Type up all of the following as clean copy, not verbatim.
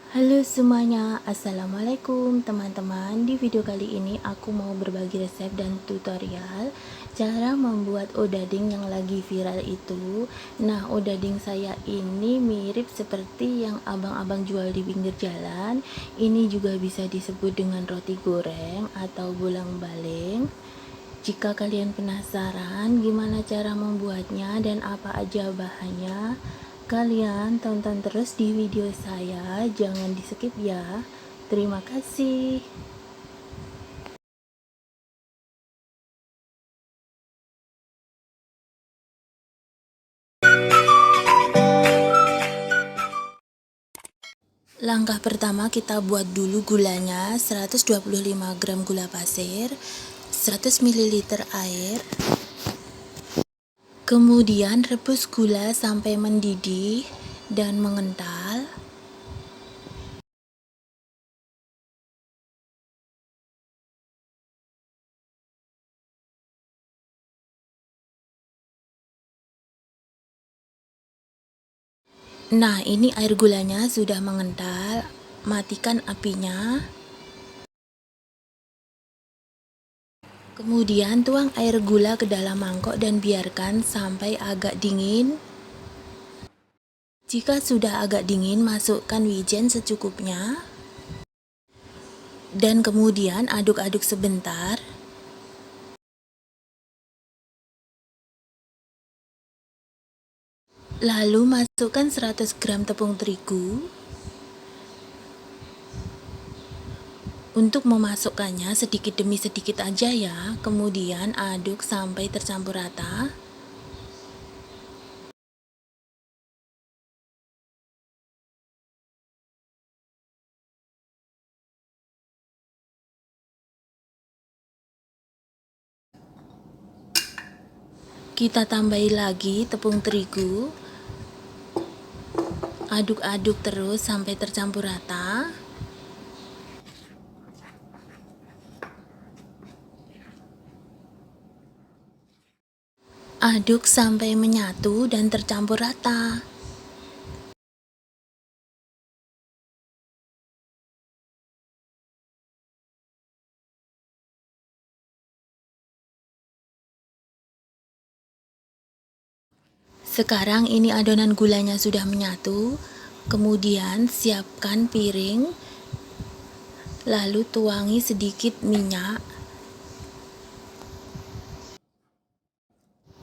Halo semuanya, assalamualaikum teman-teman. Di video kali ini aku mau berbagi resep dan tutorial cara membuat odading yang lagi viral itu. Nah, odading saya ini mirip seperti yang abang-abang jual di pinggir jalan. Ini juga bisa disebut dengan roti goreng atau bolang-baling. Jika kalian penasaran gimana cara membuatnya dan apa aja bahannya, kalian tonton terus di video saya, jangan di skip ya. Terima kasih. Langkah pertama, kita buat dulu gulanya. 125 gram gula pasir, 100 ml air. Kemudian rebus gula sampai mendidih dan mengental. Nah, ini air gulanya sudah mengental. Matikan apinya. Kemudian tuang air gula ke dalam mangkok dan biarkan sampai agak dingin. Jika sudah agak dingin, masukkan wijen secukupnya. Dan kemudian aduk-aduk sebentar. Lalu masukkan 100 gram tepung terigu. Untuk memasukkannya sedikit demi sedikit aja ya. Kemudian aduk sampai tercampur rata. Kita tambahi lagi tepung terigu. Aduk-aduk terus sampai tercampur rata. Aduk sampai menyatu dan tercampur rata. Sekarang ini adonan gulanya sudah menyatu. Kemudian siapkan piring. Lalu tuangi sedikit minyak.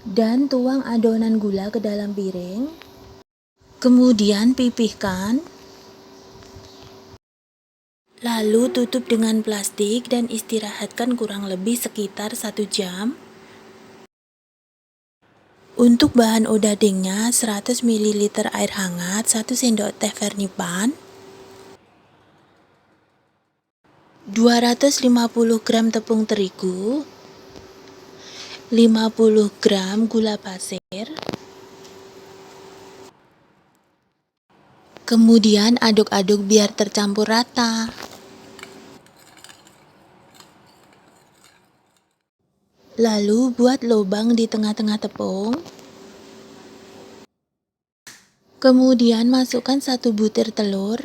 Dan tuang adonan gula ke dalam piring. Kemudian pipihkan. Lalu tutup dengan plastik dan istirahatkan kurang lebih sekitar 1 jam. Untuk bahan odadingnya, 100 ml air hangat, 1 sendok teh vernipan, 250 gram tepung terigu, 50 gram gula pasir. Kemudian aduk-aduk biar tercampur rata. Lalu buat lubang di tengah-tengah tepung. Kemudian masukkan 1 butir telur.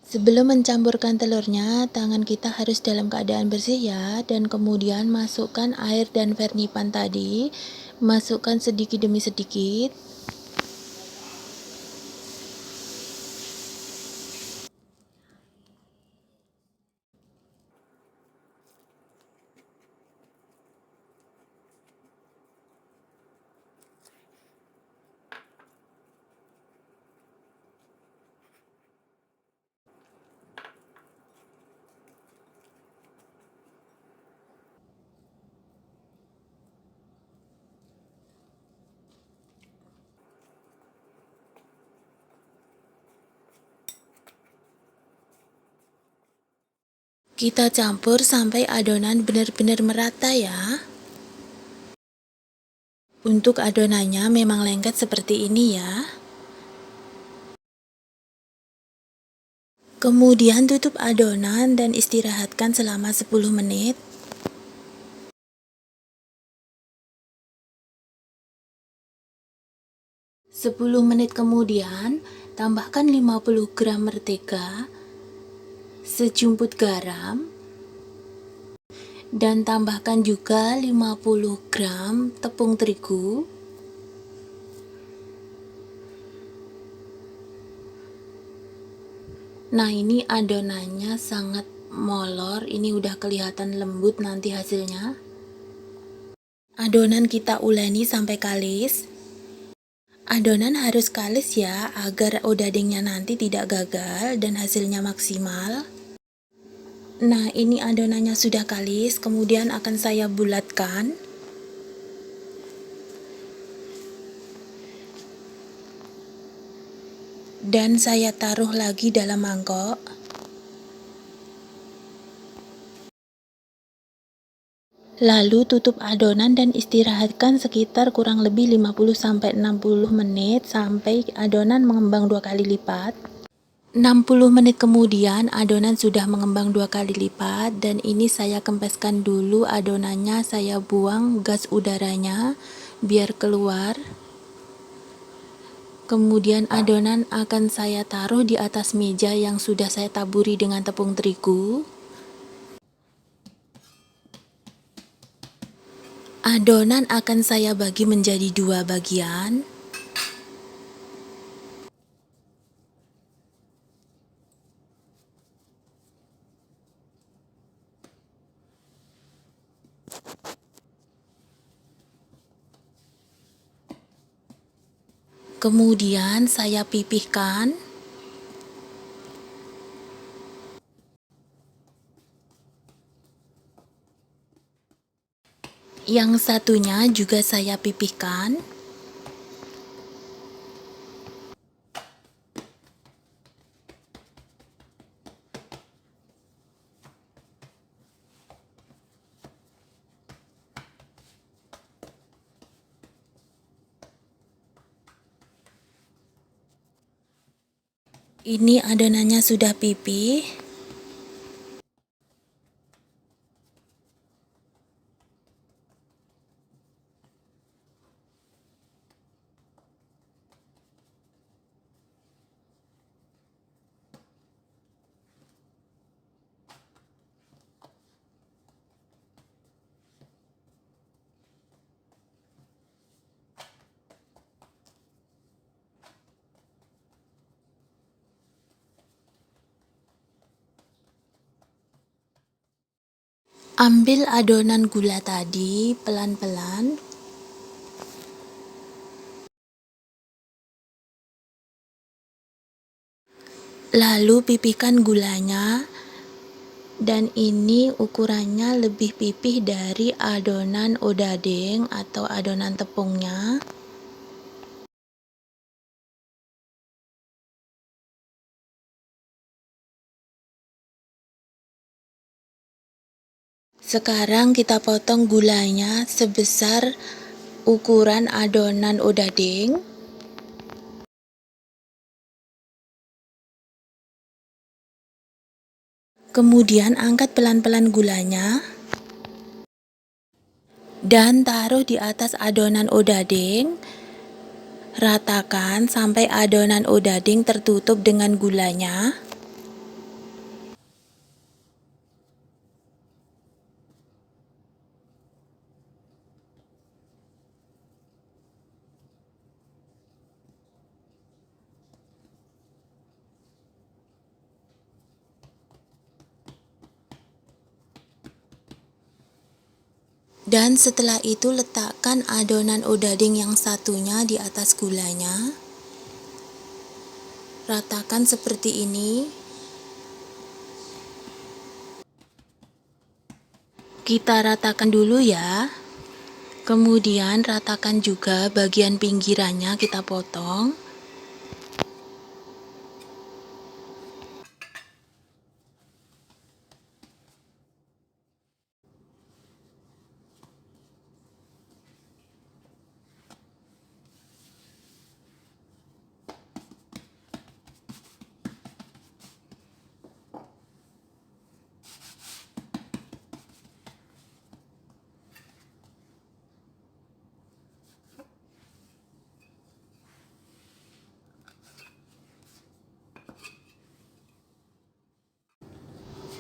Sebelum mencampurkan telurnya, tangan kita harus dalam keadaan bersih ya. Dan kemudian masukkan air dan vernipan tadi. Masukkan sedikit demi sedikit. Kita campur sampai adonan benar-benar merata ya. Untuk adonannya memang lengket seperti ini ya. Kemudian tutup adonan dan istirahatkan selama 10 menit. 10 menit kemudian, tambahkan 50 gram mentega, sejumput garam, dan tambahkan juga 50 gram tepung terigu. Nah, ini adonannya sangat molor, ini udah kelihatan lembut nanti hasilnya. Adonan kita uleni sampai kalis. Adonan harus kalis ya, agar odadingnya nanti tidak gagal dan hasilnya maksimal. Nah, ini adonannya sudah kalis, kemudian akan saya bulatkan. Dan saya taruh lagi dalam mangkok. Lalu tutup adonan dan istirahatkan sekitar kurang lebih 50-60 menit sampai adonan mengembang 2 kali lipat. 60 menit kemudian adonan sudah mengembang 2 kali lipat dan ini saya kempeskan dulu adonannya, saya buang gas udaranya biar keluar. Kemudian adonan akan saya taruh di atas meja yang sudah saya taburi dengan tepung terigu. Adonan akan saya bagi menjadi 2 bagian. Kemudian saya pipihkan. Yang satunya juga saya pipihkan. Ini adonannya sudah pipih. Ambil adonan gula tadi pelan-pelan. Lalu pipihkan gulanya. Dan ini ukurannya lebih pipih dari adonan odading atau adonan tepungnya. Sekarang kita potong gulanya sebesar ukuran adonan odading. Kemudian angkat pelan-pelan gulanya dan taruh di atas adonan odading. Ratakan sampai adonan odading tertutup dengan gulanya. Dan setelah itu letakkan adonan odading yang satunya di atas gulanya. Ratakan seperti ini. Kita ratakan dulu ya. Kemudian ratakan juga bagian pinggirannya kita potong.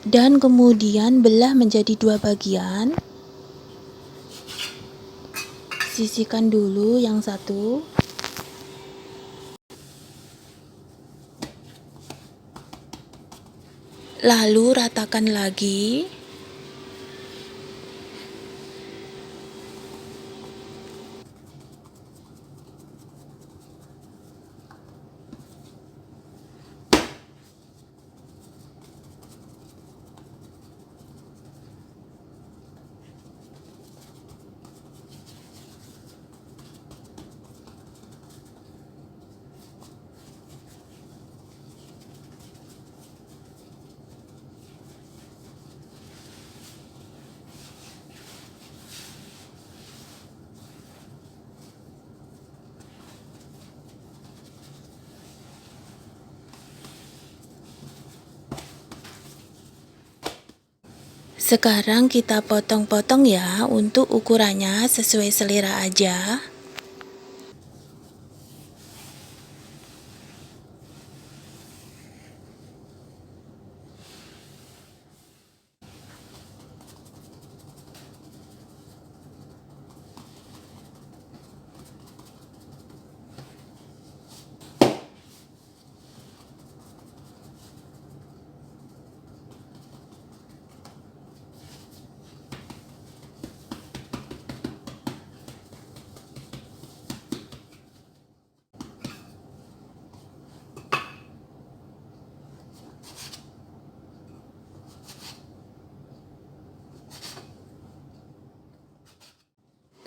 dan kemudian belah menjadi 2 bagian. Sisihkan dulu yang satu. Lalu ratakan lagi. Sekarang kita potong-potong ya, untuk ukurannya sesuai selera aja.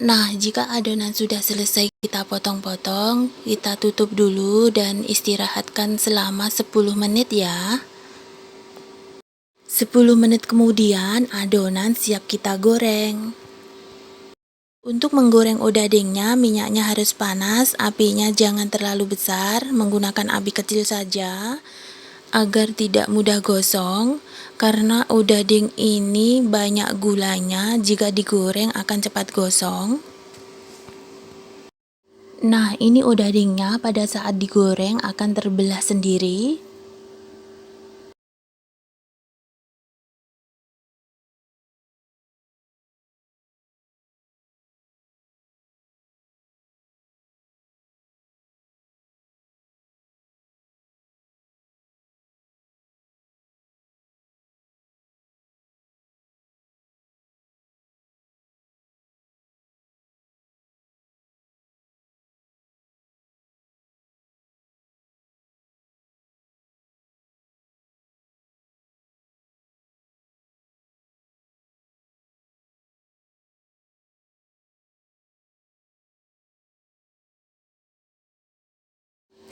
Nah, jika adonan sudah selesai kita potong-potong, kita tutup dulu dan istirahatkan selama 10 menit ya. 10 menit kemudian adonan siap kita goreng. Untuk menggoreng odadingnya, minyaknya harus panas, apinya jangan terlalu besar, menggunakan api kecil saja agar tidak mudah gosong, karena odading ini banyak gulanya, jika digoreng akan cepat gosong. Nah, ini odadingnya pada saat digoreng akan terbelah sendiri.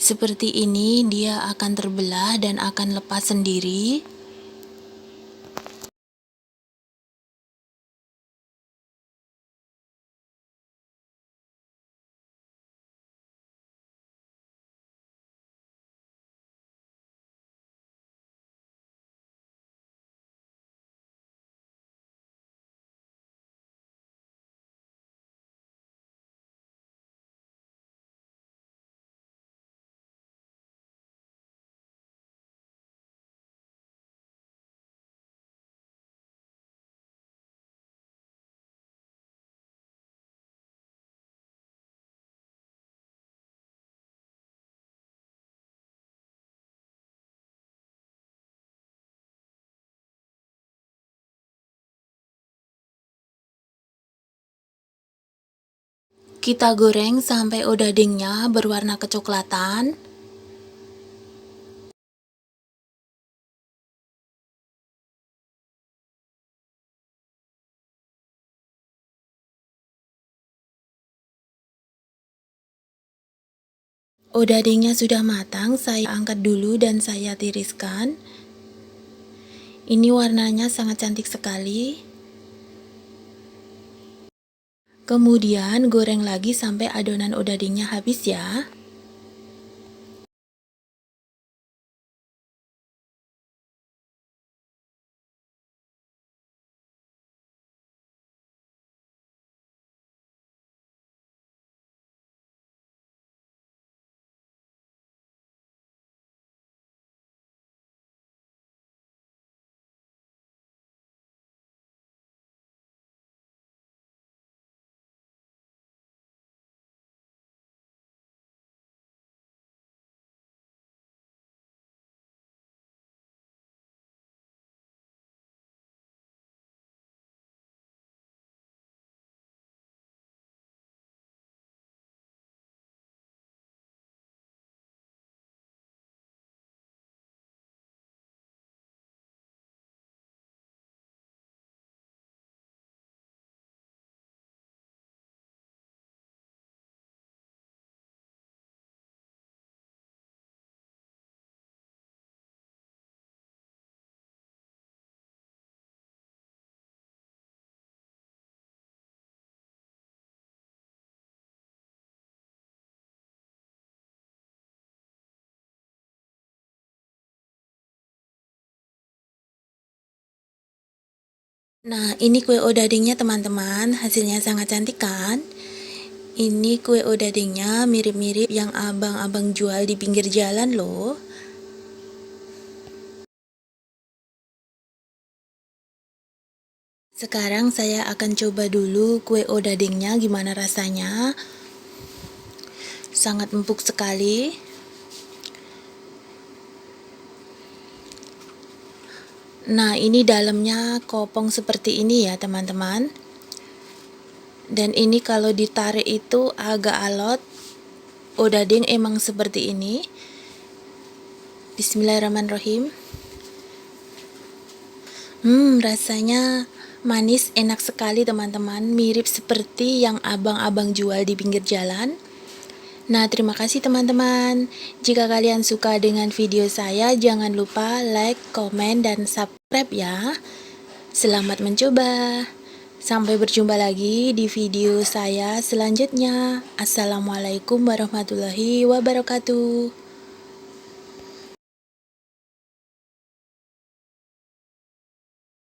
Seperti ini dia akan terbelah dan akan lepas sendiri. Kita goreng sampai odadingnya berwarna kecoklatan. Odadingnya sudah matang, saya angkat dulu dan saya tiriskan. Ini warnanya sangat cantik sekali. Kemudian goreng lagi sampai adonan odadingnya habis ya. Nah, ini kue odadingnya teman-teman, hasilnya sangat cantik kan? Ini kue odadingnya mirip-mirip yang abang-abang jual di pinggir jalan loh. Sekarang saya akan coba dulu kue odadingnya gimana rasanya. Sangat empuk sekali. Nah, ini dalamnya kopong seperti ini ya teman-teman. Dan ini kalau ditarik itu agak alot. Odading emang seperti ini. Bismillahirrahmanirrahim. Rasanya manis, enak sekali teman-teman. Mirip seperti yang abang-abang jual di pinggir jalan. Nah, terima kasih teman-teman. Jika kalian suka dengan video saya, jangan lupa like, komen, dan subscribe ya. Selamat mencoba. Sampai berjumpa lagi di video saya selanjutnya. Assalamualaikum warahmatullahi wabarakatuh.